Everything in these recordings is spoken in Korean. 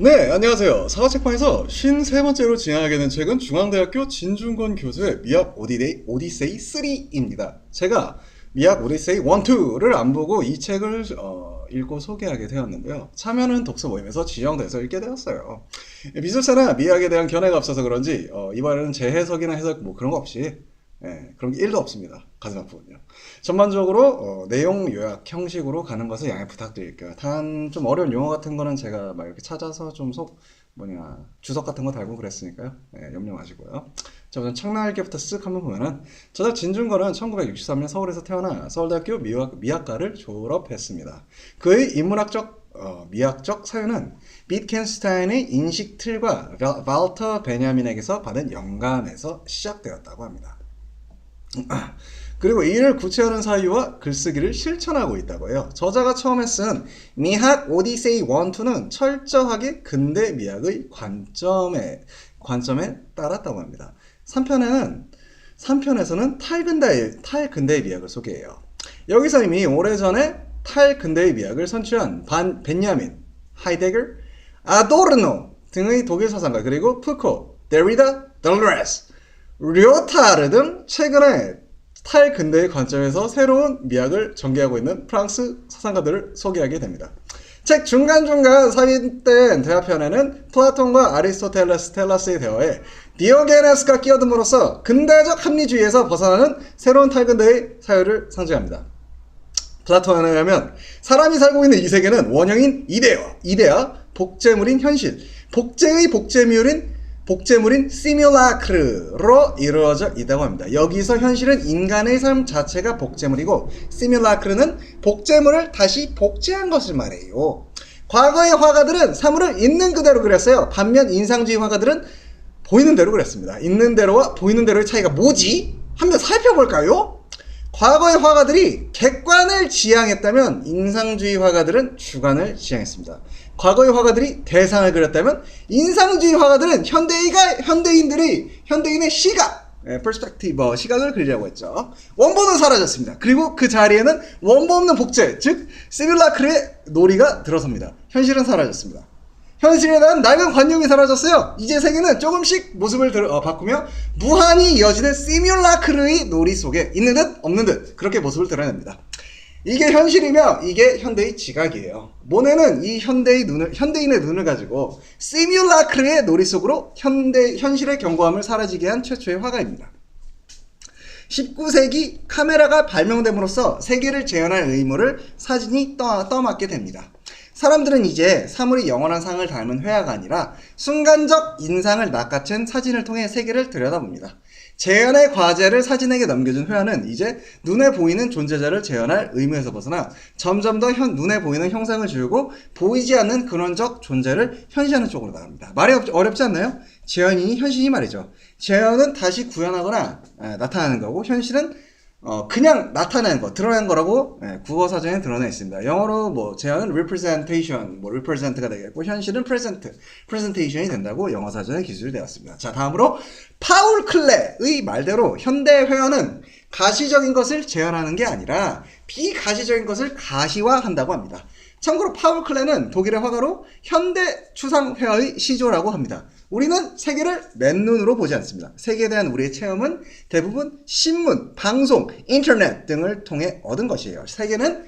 네, 안녕하세요. 사과책방에서 53번째로 진행하게 된 책은 중앙대학교 진중권 교수의 미학 오디세이 3입니다. 제가 미학 오디세이 1, 2를 안 보고 이 책을 읽고 소개하게 되었는데요. 참여하는 독서 모임에서 지정돼서 읽게 되었어요. 미술사나 미학에 대한 견해가 없어서 그런지 이번에는 재해석이나 해석 뭐 그런 거 없이 그런 게 1도 없습니다. 가슴 아프군요. 전반적으로 내용 요약 형식으로 가는 것을 양해 부탁드릴게요. 단 좀 어려운 용어 같은 거는 제가 막 이렇게 찾아서 좀 주석 같은 거 달고 그랬으니까요. 염려 마시고요. 자, 우선 책날개부터 쓱 한번 보면은 저자 진중권은 1963년 서울에서 태어나 서울대학교 미학과를 졸업했습니다. 그의 인문학적 미학적 사유는 비트겐슈타인의 인식 틀과 발터 베냐민에게서 받은 영감에서 시작되었다고 합니다. 그리고 이를 구체화하는 사유와 글쓰기를 실천하고 있다고 해요. 저자가 처음에 쓴 미학 오디세이 1, 2는 철저하게 근대 미학의 관점에 따랐다고 합니다. 3편에서는 탈근대의 미학을 소개해요. 여기서 이미 오래전에 탈근대의 미학을 선취한 벤야민, 하이데거, 아도르노 등의 독일 사상가, 그리고 푸코, 데리다, 델레스, 료타르 등 최근에 탈근대의 관점에서 새로운 미학을 전개하고 있는 프랑스 사상가들을 소개하게 됩니다. 책 중간중간 삽입된 대화편에는 플라톤과 아리스토텔레스의 대화에 디오게네스가 끼어듦으로써 근대적 합리주의에서 벗어나는 새로운 탈근대의 사유를 상징합니다. 플라톤에 의하면 사람이 살고 있는 이 세계는 원형인 이데아, 복제물인 현실, 복제의 복제물인 시뮬라크르로 이루어져 있다고 합니다. 여기서 현실은 인간의 삶 자체가 복제물이고 시뮬라크르는 복제물을 다시 복제한 것을 말해요. 과거의 화가들은 사물을 있는 그대로 그렸어요. 반면 인상주의 화가들은 보이는 대로 그렸습니다. 있는 대로와 보이는 대로의 차이가 뭐지? 한번 살펴볼까요? 과거의 화가들이 객관을 지향했다면 인상주의 화가들은 주관을 지향했습니다. 과거의 화가들이 대상을 그렸다면 인상주의 화가들은 현대인의 시각, 시각을 그리려고 했죠. 원본은 사라졌습니다. 그리고 그 자리에는 원본 없는 복제, 즉 시뮬라크르의 놀이가 들어섭니다. 현실은 사라졌습니다. 현실에 대한 낡은 관념이 사라졌어요. 이제 세계는 조금씩 모습을 바꾸며 무한히 이어지는 시뮬라크르의 놀이 속에 있는 듯 없는 듯 그렇게 모습을 드러냅니다. 이게 현실이며 이게 현대의 지각이에요. 모네는 이 현대인의 눈을 가지고 시뮬라크르의 놀이 속으로 현실의 견고함을 사라지게 한 최초의 화가입니다. 19세기 카메라가 발명됨으로써 세계를 재현할 의무를 사진이 떠맡게 됩니다. 사람들은 이제 사물이 영원한 상을 닮은 회화가 아니라 순간적 인상을 낚아챈 사진을 통해 세계를 들여다봅니다. 재현의 과제를 사진에게 넘겨준 회화는 이제 눈에 보이는 존재자를 재현할 의무에서 벗어나 점점 더 눈에 보이는 형상을 지우고 보이지 않는 근원적 존재를 현시하는 쪽으로 나갑니다. 말이 어렵지 않나요? 재현이니 현실이 말이죠. 재현은 다시 구현하거나 나타나는 거고, 현실은 그냥 나타내는 거, 드러낸 거라고 국어 사전에 드러나 있습니다. 영어로 재현은 represent가 되겠고, 현실은 presentation이 된다고 영어 사전에 기술되었습니다. 자, 다음으로 파울 클레의 말대로 현대 회화는 가시적인 것을 재현하는 게 아니라 비가시적인 것을 가시화한다고 합니다. 참고로 파울 클레는 독일의 화가로 현대 추상 회화의 시조라고 합니다. 우리는 세계를 맨눈으로 보지 않습니다. 세계에 대한 우리의 체험은 대부분 신문, 방송, 인터넷 등을 통해 얻은 것이에요. 세계는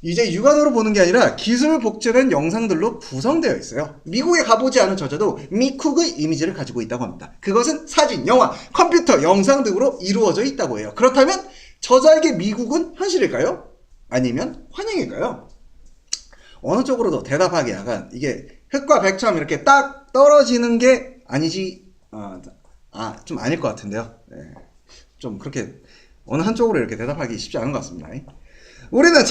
이제 육안으로 보는 게 아니라 기술 복제된 영상들로 구성되어 있어요. 미국에 가보지 않은 저자도 미쿡의 이미지를 가지고 있다고 합니다. 그것은 사진, 영화, 컴퓨터, 영상 등으로 이루어져 있다고 해요. 그렇다면 저자에게 미국은 현실일까요? 아니면 환영일까요? 어느 쪽으로도 대답하기 약간 이게 흙과 백처럼 이렇게 딱 떨어지는 게 아니지, 좀 아닐 것 같은데요. 좀 그렇게 어느 한쪽으로 이렇게 대답하기 쉽지 않은 것 같습니다. 우리는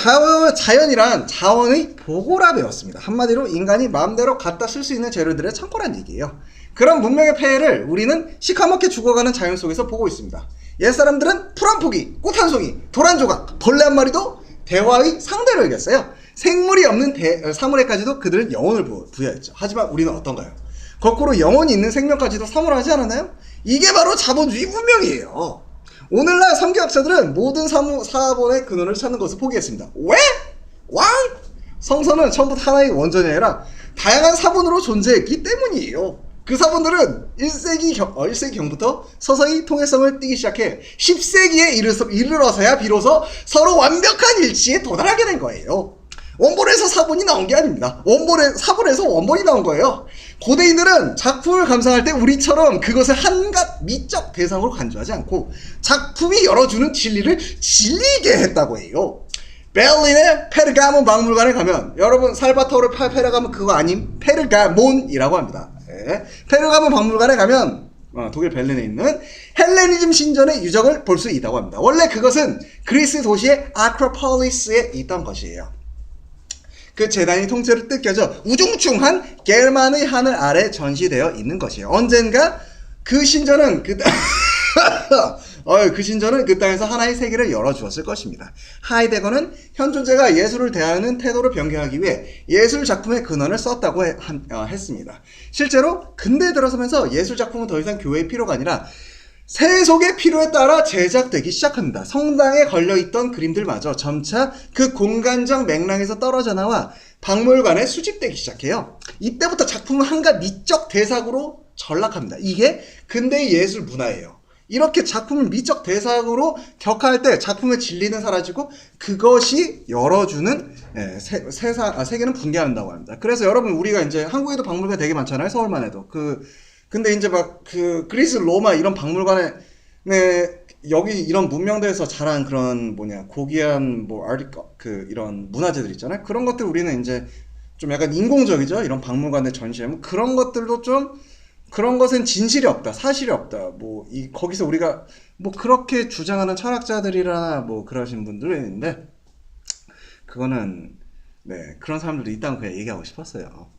자연이란 자원의 보고라 배웠습니다. 한마디로 인간이 마음대로 갖다 쓸 수 있는 재료들의 창고란 얘기예요. 그런 문명의 폐해를 우리는 시커멓게 죽어가는 자연 속에서 보고 있습니다. 옛사람들은 풀 한 포기, 꽃 한 송이, 돌 한 조각, 벌레 한 마리도 대화의 상대로 여겼어요. 생물이 없는 사물에까지도 그들은 영혼을 부여했죠. 하지만 우리는 어떤가요? 거꾸로 영혼이 있는 생명까지도 사물하지 않았나요? 이게 바로 자본주의 문명이에요. 오늘날 성경학자들은 모든 사본의 근원을 찾는 것을 포기했습니다. 왜? Why? 성서는 처음부터 하나의 원전이 아니라 다양한 사본으로 존재했기 때문이에요. 그 사본들은 1세기경부터 서서히 통일성을 띠기 시작해 10세기에 이르러서야 비로소 서로 완벽한 일치에 도달하게 된 거예요. 원본에서 사본이 나온 게 아닙니다. 사본에서 원본이 나온 거예요. 고대인들은 작품을 감상할 때 우리처럼 그것을 한갓 미적 대상으로 간주하지 않고 작품이 열어주는 진리를 질리게 했다고 해요. 베를린의 페르가몬 박물관에 가면, 여러분 살바토르 페르가몬 그거 아님? 페르가몬이라고 합니다. 네. 페르가몬 박물관에 가면 독일 베를린에 있는 헬레니즘 신전의 유적을 볼 수 있다고 합니다. 원래 그것은 그리스 도시의 아크로폴리스에 있던 것이에요. 그 재단이 통째로 뜯겨져 우중충한 게르만의 하늘 아래 전시되어 있는 것이에요. 언젠가 그 신전은 그 땅에서 하나의 세계를 열어주었을 것입니다. 하이데거는 현 존재가 예술을 대하는 태도를 변경하기 위해 예술 작품의 근원을 썼다고 했습니다. 실제로 근대에 들어서면서 예술 작품은 더 이상 교회의 필요가 아니라 세속의 필요에 따라 제작되기 시작합니다. 성당에 걸려있던 그림들마저 점차 그 공간적 맥락에서 떨어져 나와 박물관에 수집되기 시작해요. 이때부터 작품은 한갓 미적 대상으로 전락합니다. 이게 근대의 예술 문화예요. 이렇게 작품을 미적 대상으로 격하할 때 작품의 진리는 사라지고 그것이 열어주는 세계는 붕괴한다고 합니다. 그래서 여러분, 우리가 이제 한국에도 박물관 되게 많잖아요. 서울만 해도. 근데 이제 막 그리스 로마 이런 박물관에 여기 이런 문명대에서 자란 그런 고귀한 이런 문화재들 있잖아요. 그런 것들 우리는 이제 좀 약간 인공적이죠. 이런 박물관에 전시하면 그런 것들도 좀, 그런 것엔 진실이 없다, 사실이 없다. 거기서 우리가 그렇게 주장하는 철학자들이나 그러신 분들이 있는데, 그거는 그런 사람들도 있다고 그냥 얘기하고 싶었어요.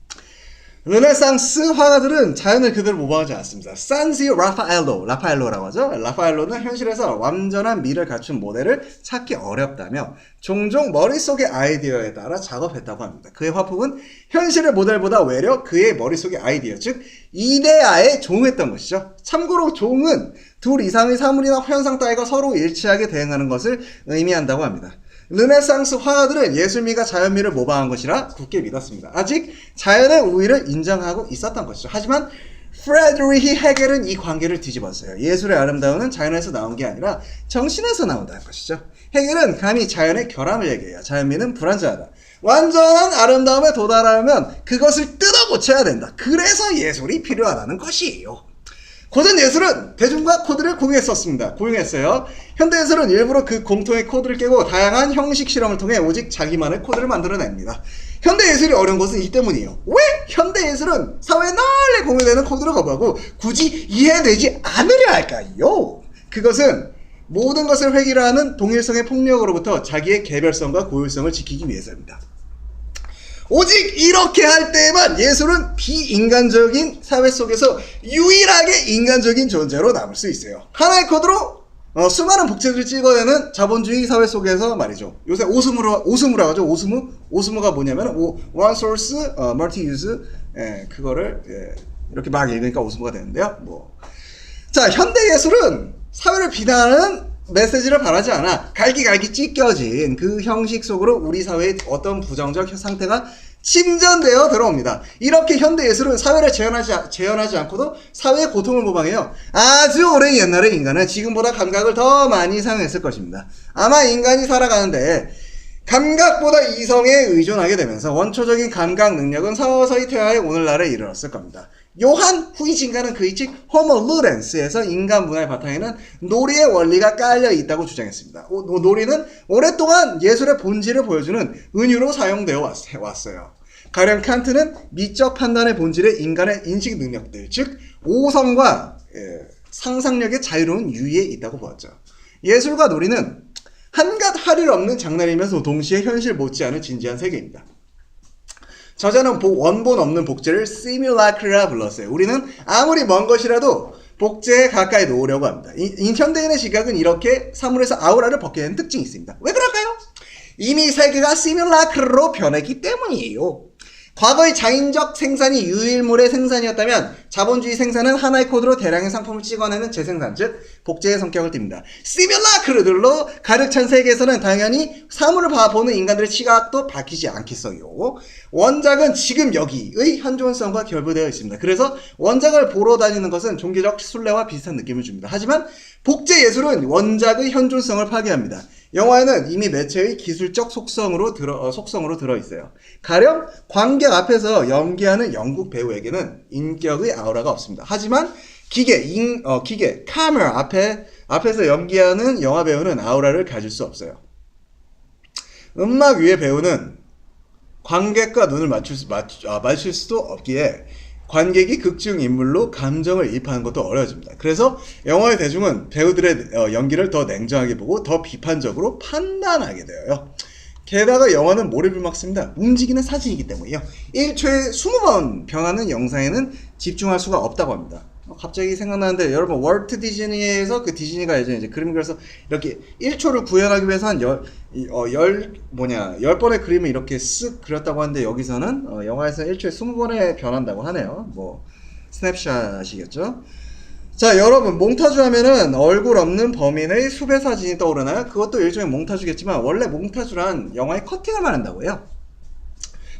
르네상스 화가들은 자연을 그대로 모방하지 않습니다. 산지오 라파엘로라고 하죠. 라파엘로는 현실에서 완전한 미를 갖춘 모델을 찾기 어렵다며 종종 머릿속의 아이디어에 따라 작업했다고 합니다. 그의 화풍은 현실의 모델보다 외려 그의 머릿속의 아이디어, 즉 이데아에 종했던 것이죠. 참고로 종은 둘 이상의 사물이나 현상 따위가 서로 일치하게 대응하는 것을 의미한다고 합니다. 르네상스 화가들은 예술미가 자연미를 모방한 것이라 굳게 믿었습니다. 아직 자연의 우위를 인정하고 있었던 것이죠. 하지만 프레드리히 헤겔은 이 관계를 뒤집었어요. 예술의 아름다움은 자연에서 나온 게 아니라 정신에서 나온다는 것이죠. 헤겔은 감히 자연의 결함을 얘기해요. 자연미는 불완전하다. 완전한 아름다움에 도달하려면 그것을 뜯어 고쳐야 된다. 그래서 예술이 필요하다는 것이에요. 고전 예술은 대중과 코드를 공유했어요. 현대 예술은 일부러 그 공통의 코드를 깨고 다양한 형식 실험을 통해 오직 자기만의 코드를 만들어냅니다. 현대 예술이 어려운 것은 이 때문이에요. 왜? 현대 예술은 사회에 널리 공유되는 코드를 거부하고 굳이 이해되지 않으려 할까요? 그것은 모든 것을 획일화하는 동일성의 폭력으로부터 자기의 개별성과 고유성을 지키기 위해서입니다. 오직 이렇게 할 때에만 예술은 비인간적인 사회 속에서 유일하게 인간적인 존재로 남을 수 있어요. 하나의 코드로 수많은 복제들을 찍어내는 자본주의 사회 속에서 말이죠. 요새 오스무라고 하죠. 오스무가 뭐냐면 one source, multi use, 그거를 이렇게 막 읽으니까 오스무가 되는데요. 자, 현대 예술은 사회를 비난하는 메시지를 바라지 않아 갈기갈기 찢겨진 그 형식 속으로 우리 사회의 어떤 부정적 상태가 침전되어 들어옵니다. 이렇게 현대예술은 사회를 재현하지 않고도 사회의 고통을 모방해요. 아주 오랜 옛날의 인간은 지금보다 감각을 더 많이 사용했을 것입니다. 아마 인간이 살아가는데 감각보다 이성에 의존하게 되면서 원초적인 감각 능력은 서서히 퇴화해 오늘날에 이르렀을 겁니다. 요한 후이징가는 그의 책 호모 루렌스에서 인간 문화의 바탕에는 놀이의 원리가 깔려 있다고 주장했습니다. 놀이는 오랫동안 예술의 본질을 보여주는 은유로 사용되어 왔어요. 가령 칸트는 미적 판단의 본질에 인간의 인식 능력들, 즉 오성과 상상력의 자유로운 유의에 있다고 보았죠. 예술과 놀이는 한갓 할일 없는 장난이면서 동시에 현실 못지않은 진지한 세계입니다. 저자는 원본 없는 복제를 시뮬라크라 불렀어요. 우리는 아무리 먼 것이라도 복제에 가까이 놓으려고 합니다. 현대인의 시각은 이렇게 사물에서 아우라를 벗겨내는 특징이 있습니다. 왜 그럴까요? 이미 세계가 시뮬라크로 변했기 때문이에요. 과거의 장인적 생산이 유일물의 생산이었다면 자본주의 생산은 하나의 코드로 대량의 상품을 찍어내는 재생산, 즉 복제의 성격을 띱니다. 시뮬라크들로 가득 찬 세계에서는 당연히 사물을 보는 인간들의 시각도 바뀌지 않겠어요. 원작은 지금 여기의 현존성과 결부되어 있습니다. 그래서 원작을 보러 다니는 것은 종교적 순례와 비슷한 느낌을 줍니다. 하지만 복제 예술은 원작의 현존성을 파괴합니다. 영화에는 이미 매체의 기술적 속성으로 들어있어요. 가령 관객 앞에서 연기하는 영국 배우에게는 인격의 아우라가 없습니다. 하지만 기계, 카메라 앞에서 연기하는 영화 배우는 아우라를 가질 수 없어요. 음악 위의 배우는 관객과 눈을 맞출 수도 없기에 관객이 극중 인물로 감정을 이입하는 것도 어려워집니다. 그래서 영화의 대중은 배우들의 연기를 더 냉정하게 보고 더 비판적으로 판단하게 되어요. 게다가 영화는 몰입을 막습니다. 움직이는 사진이기 때문이요. 1초에 20번 변하는 영상에는 집중할 수가 없다고 합니다. 갑자기 생각나는데 여러분 월트 디즈니에서 그 디즈니가 이제 그림 그려서 이렇게 1초를 구현하기 위해서 한 10번의 그림을 이렇게 쓱 그렸다고 하는데 여기서는 영화에서는 1초에 20번에 변한다고 하네요. 뭐 스냅샷이겠죠. 자, 여러분 몽타주 하면은 얼굴 없는 범인의 수배 사진이 떠오르나요? 그것도 일종의 몽타주겠지만 원래 몽타주란 영화의 커팅을 말한다고요.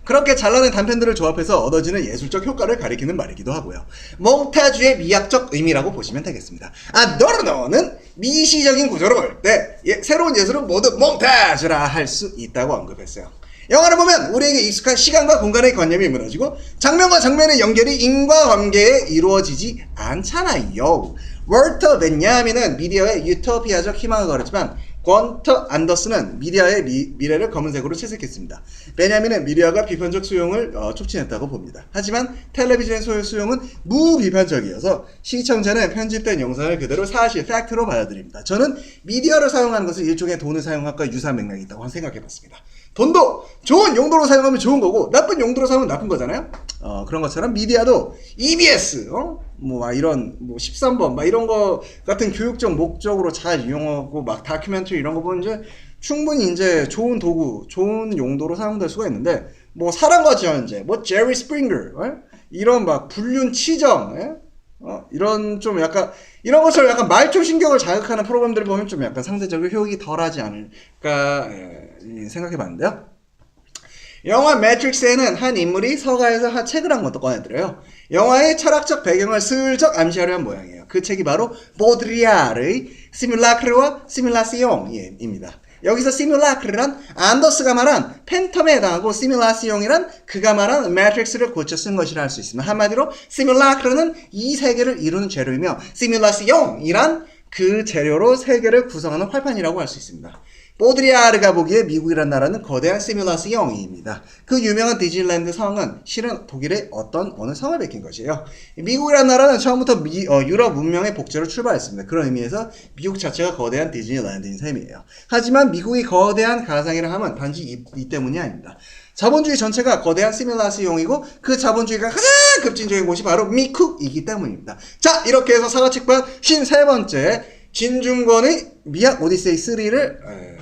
그렇게 잘라낸 단편들을 조합해서 얻어지는 예술적 효과를 가리키는 말이기도 하고요. 몽타주의 미학적 의미라고 보시면 되겠습니다. 아도르노는 미시적인 구조를 볼 때 새로운 예술은 모두 몽타주라 할 수 있다고 언급했어요. 영화를 보면 우리에게 익숙한 시간과 공간의 관념이 무너지고 장면과 장면의 연결이 인과관계에 이루어지지 않잖아요. 월터 벤야민은 미디어의 유토피아적 희망을 걸었지만 권터 안더슨은 미디어의 미래를 검은색으로 채색했습니다. 베냐민은 미디어가 비판적 수용을 촉진했다고 봅니다. 하지만 텔레비전의 수용은 무비판적이어서 시청자는 편집된 영상을 그대로 사실, 팩트로 받아들입니다. 저는 미디어를 사용하는 것은 일종의 돈을 사용한 것과 유사한 맥락이 있다고 생각해봤습니다. 돈도 좋은 용도로 사용하면 좋은 거고 나쁜 용도로 사용하면 나쁜 거잖아요. 그런 것처럼 미디어도 EBS, 이런 13번 이런 거 같은 교육적 목적으로 잘 이용하고 막 다큐멘터리 이런 거 보면 이제 충분히 이제 좋은 도구, 좋은 용도로 사용될 수가 있는데 사랑과 전쟁, 제리 스프링거, 이런 불륜 치정, 이런 좀 약간 이런 것처럼 약간 말초 신경을 자극하는 프로그램들을 보면 좀 약간 상대적으로 효익이 덜하지 않을까 생각해봤는데요. 영화 매트릭스에는 한 인물이 서가에서 책을 한 것도 꺼내들어요. 영화의 철학적 배경을 슬쩍 암시하려 한 모양이에요. 그 책이 바로 보드리아르의 시뮬라크르와 시뮬라시옹입니다. 여기서 시뮬라크르란 안더스가 말한 팬텀에 해당하고 시뮬라시옹이란 그가 말한 매트릭스를 고쳐 쓴 것이라 할 수 있습니다. 한마디로 시뮬라크르는 이 세계를 이루는 재료이며 시뮬라시옹이란 그 재료로 세계를 구성하는 활판이라고 할 수 있습니다. 보드리아르가 보기에 미국이란 나라는 거대한 시뮬라시옹입니다. 그 유명한 디즈니랜드 성은 실은 독일의 어느 성을 베낀 것이에요. 미국이란 나라는 처음부터 유럽 문명의 복제로 출발했습니다. 그런 의미에서 미국 자체가 거대한 디즈니랜드인 셈이에요. 하지만 미국이 거대한 가상이라 함은 단지 이 때문이 아닙니다. 자본주의 전체가 거대한 시뮬라시옹이고 그 자본주의가 가장 급진적인 곳이 바로 미국이기 때문입니다. 자, 이렇게 해서 사과책방 53번째 진중권의 미학 오디세이 3를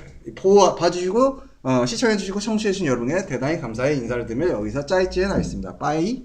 봐주시고 시청해주시고 청취해주신 여러분에 대단히 감사의 인사를 드리며 여기서 짜이찌에 나있습니다. 빠이.